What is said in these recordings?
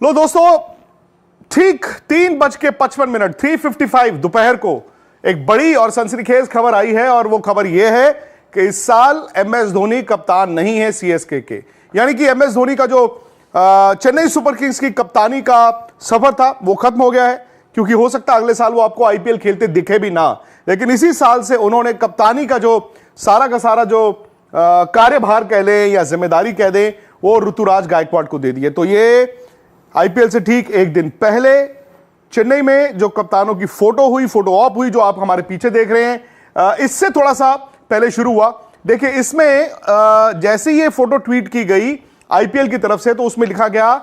लो दोस्तों, ठीक 3:55 3:55 दोपहर को एक बड़ी और सनसनीखेज खबर आई है और वो खबर ये है कि इस साल एमएस धोनी कप्तान नहीं है सीएसके के। यानी कि एमएस धोनी का जो चेन्नई सुपर किंग्स की कप्तानी का सफर था वो खत्म हो गया है, क्योंकि हो सकता है अगले साल वो आपको आईपीएल खेलते दिखे भी ना, लेकिन इसी साल से उन्होंने कप्तानी का जो सारा का सारा जो कार्यभार कह लें या जिम्मेदारी कह दें वो ऋतुराज गायकवाड़ को दे दिए। तो ये आईपीएल से ठीक एक दिन पहले चेन्नई में जो कप्तानों की फोटो ऑप हुई, जो आप हमारे पीछे देख रहे हैं, इससे थोड़ा सा पहले शुरू हुआ। देखिए इसमें जैसे ये फोटो ट्वीट की गई आईपीएल की तरफ से, तो उसमें लिखा गया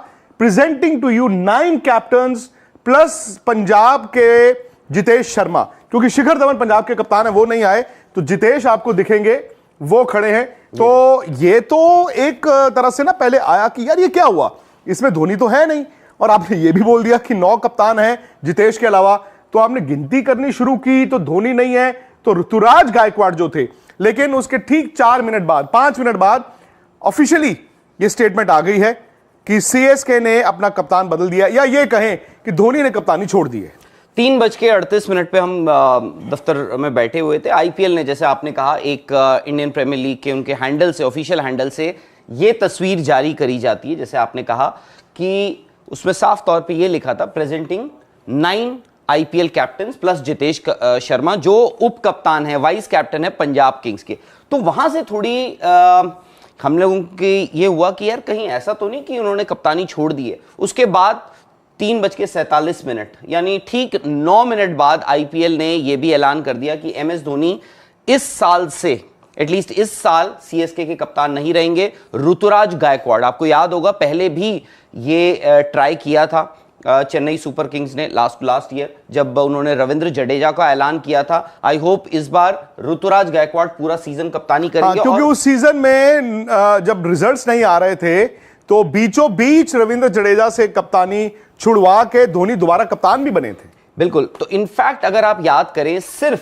presenting to you 9 captains plus Punjab के जितेश शर्मा, क्योंकि शिखर धवन पंजाब के कप्तान है, वो नहीं आए, तो जितेश आपको दिखेंगे, वो खड़े हैं। तो ये तो एक तरह से ना पहले आया कि यार ये क्या हुआ, इसमें धोनी तो है नहीं, और आपने ये भी बोल दिया कि 9 कप्तान हैं जितेश के अलावा, तो आपने गिनती करनी शुरू की तो धोनी नहीं है, तो ऋतुराज गायकवाड़ जो थे। लेकिन उसके ठीक 5 मिनट बाद ऑफिशियली ये स्टेटमेंट आ गई है कि सीएसके ने अपना कप्तान बदल दिया, या ये कहें कि धोनी ने कप्तानी छोड़ दी है। 3:38 पे हम दफ्तर में बैठे हुए थे। आईपीएल ने, जैसे आपने कहा, एक इंडियन प्रीमियर लीग के उनके हैंडल से, ऑफिशियल हैंडल से ये तस्वीर जारी करी जाती है, जैसे आपने कहा कि उसमें साफ तौर पे ये लिखा था presenting 9 IPL captain plus Jitesh Sharma, जो उप कप्तान है, वाइस कैप्टन है पंजाब किंग्स के। तो वहां से थोड़ी हम लोगों की ये हुआ कि यार कहीं ऐसा तो नहीं कि उन्होंने कप्तानी छोड़ दी है। उसके बाद 3:47 यानी ठीक 9 मिनट बाद आईपीएल ने यह भी ऐलान कर दिया कि एमएस धोनी इस साल से, एटलीस्ट इस साल, सीएसके के कप्तान नहीं रहेंगे। ऋतुराज गायकवाड़, आपको याद होगा पहले भी ये ट्राई किया था चेन्नई सुपर किंग्स ने लास्ट ईयर, जब उन्होंने रविंद्र जडेजा का ऐलान किया था। आई होप इस बार ऋतुराज गायकवाड़ पूरा सीजन कप्तानी करेंगे। क्योंकि उस सीजन में जब रिजल्ट्स नहीं आ रहे थे तो बीचों बीच रविंद्र जडेजा से कप्तानी छुड़वा के धोनी दोबारा कप्तान भी बने थे। बिल्कुल। तो इनफैक्ट अगर आप याद करें, सिर्फ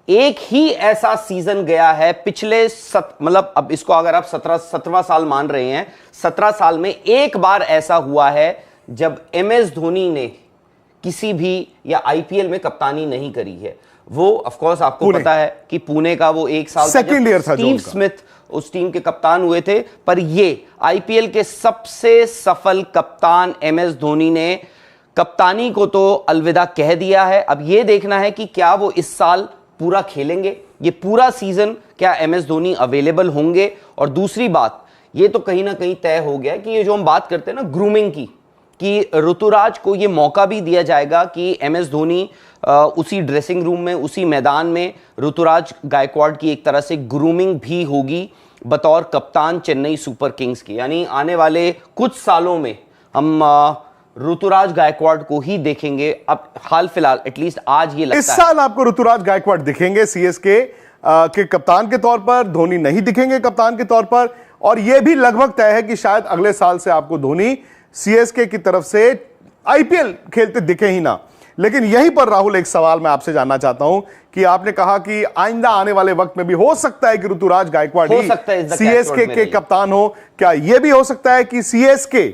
एक ही ऐसा सीजन गया है पिछले मतलब अब इसको अगर आप 17वां साल मान रहे हैं, 17 साल में एक बार ऐसा हुआ है जब एमएस धोनी ने किसी भी या आईपीएल में कप्तानी नहीं करी है। वो ऑफ कोर्स आपको पता है कि पुणे का वो एक साल सेकंड ईयर था, स्टीव स्मिथ उस टीम के कप्तान हुए थे। पर ये आईपीएल के सबसे सफल कप्तान एमएस धोनी ने कप्तानी को तो अलविदा कह दिया है। अब ये देखना है कि क्या वो इस साल पूरा खेलेंगे, ये पूरा सीजन क्या एमएस धोनी अवेलेबल होंगे। और दूसरी बात, ये तो कहीं ना कहीं तय हो गया कि ये जो हम बात करते हैं ना ग्रूमिंग की, कि ऋतुराज को ये मौका भी दिया जाएगा कि एमएस धोनी उसी ड्रेसिंग रूम में, उसी मैदान में ऋतुराज गायकवाड़ की एक तरह से ग्रूमिंग भी होगी बतौर कप्तान चेन्नई सुपर किंग्स की। यानी आने वाले कुछ सालों में हम ऋतुराज गायकवाड़ को ही देखेंगे। अब हाल फिलहाल एटलीस्ट आज ये लगता है इस साल आपको ऋतुराज गायकवाड़ दिखेंगे सीएसके के कप्तान के तौर पर, धोनी नहीं दिखेंगे कप्तान के तौर पर। और यह भी लगभग तय है कि शायद अगले साल से आपको धोनी सीएसके की तरफ से आईपीएल खेलते दिखे ही ना। लेकिन यहीं पर राहुल एक सवाल मैं आपसे जानना चाहता हूं कि आपने कहा कि आइंदा आने वाले वक्त में भी हो सकता है कि ऋतुराज गायकवाड़ ही सीएसके के कप्तान हो। क्या यह भी हो सकता है कि सीएसके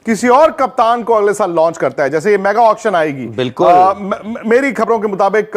किसी और कप्तान को अगले साल लॉन्च करता है, जैसे ये मेगा ऑक्शन आएगी? बिल्कुल। मेरी खबरों के मुताबिक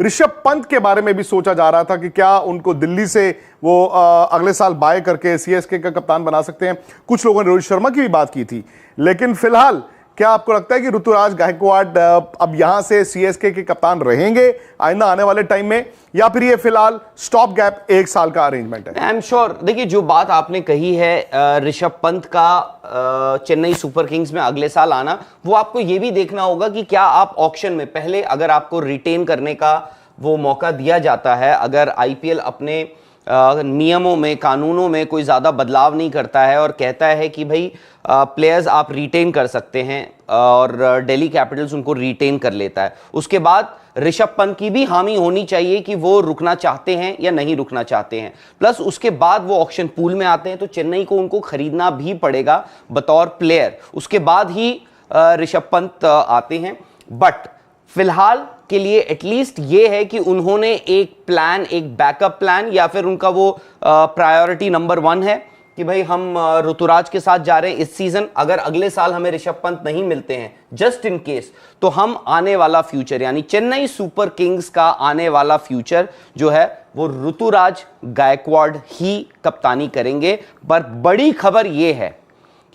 ऋषभ पंत के बारे में भी सोचा जा रहा था कि क्या उनको दिल्ली से वो अगले साल बाय करके सीएसके का कप्तान बना सकते हैं। कुछ लोगों ने रोहित शर्मा की भी बात की थी। लेकिन फिलहाल क्या आपको लगता है कि ऋतुराज गायकवाड़ अब यहां से सीएसके के कप्तान रहेंगे आइंदा आने वाले टाइम में, या फिर ये फिलहाल स्टॉप गैप 1 साल का अरेंजमेंट है? I am sure. देखिए, जो बात आपने कही है ऋषभ पंत का चेन्नई सुपर किंग्स में अगले साल आना, वो आपको ये भी देखना होगा कि क्या आप ऑक्शन में पहले अगर आपको रिटेन करने का वो मौका दिया जाता है, अगर आईपीएल अपने नियमों में, कानूनों में कोई ज़्यादा बदलाव नहीं करता है और कहता है कि भाई प्लेयर्स आप रिटेन कर सकते हैं, और दिल्ली कैपिटल्स उनको रिटेन कर लेता है, उसके बाद ऋषभ पंत की भी हामी होनी चाहिए कि वो रुकना चाहते हैं या नहीं रुकना चाहते हैं। प्लस उसके बाद वो ऑक्शन पूल में आते हैं, तो चेन्नई को उनको खरीदना भी पड़ेगा बतौर प्लेयर, उसके बाद ही ऋषभ पंत आते हैं। बट फिलहाल के लिए एटलीस्ट ये है कि उन्होंने एक प्लान, एक बैकअप प्लान, या फिर उनका वो प्रायोरिटी नंबर 1 है कि भाई हम ऋतुराज के साथ जा रहे हैं इस सीजन, अगर अगले साल हमें ऋषभ पंत नहीं मिलते हैं जस्ट इन केस, तो हम आने वाला फ्यूचर यानी चेन्नई सुपर किंग्स का आने वाला फ्यूचर जो है वो ऋतुराज गायकवाड़ ही कप्तानी करेंगे। पर बड़ी खबर यह है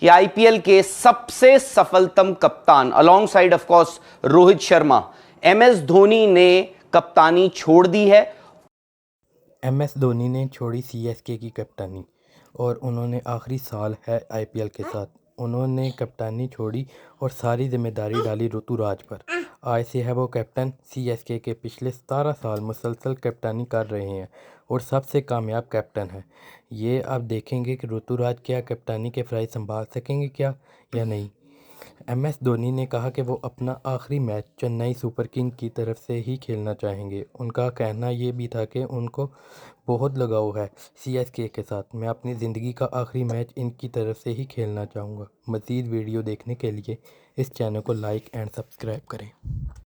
कि आईपीएल के सबसे सफलतम कप्तान along side of course Rohit Sharma, MS Dhoni ने कप्तानी छोड़ दी है। एमएस धोनी ने छोड़ी सीएसके की कप्तानी और उन्होंने आखिरी साल है आईपीएल के साथ, उन्होंने कप्तानी छोड़ी और सारी जिम्मेदारी डाली ऋतुराज पर। आज से है वो कैप्टन, सीएसके के पिछले 17 साल मुसलसल कप्तानी कर रहे हैं और सबसे कामयाब कैप्टन है। ये अब देखेंगे कि ऋतुराज क्या कप्तानी के फ्राइज संभाल सकेंगे क्या या नहीं। एमएस धोनी ने कहा कि वो अपना आखिरी मैच चेन्नई सुपर किंग की तरफ से ही खेलना चाहेंगे। उनका कहना ये भी था कि उनको बहुत लगाव है सीएसके के साथ, मैं अपनी ज़िंदगी का आखिरी मैच इनकी तरफ से ही खेलना चाहूँगा। मज़ीद वीडियो देखने के लिए इस चैनल को लाइक एंड सब्सक्राइब करें।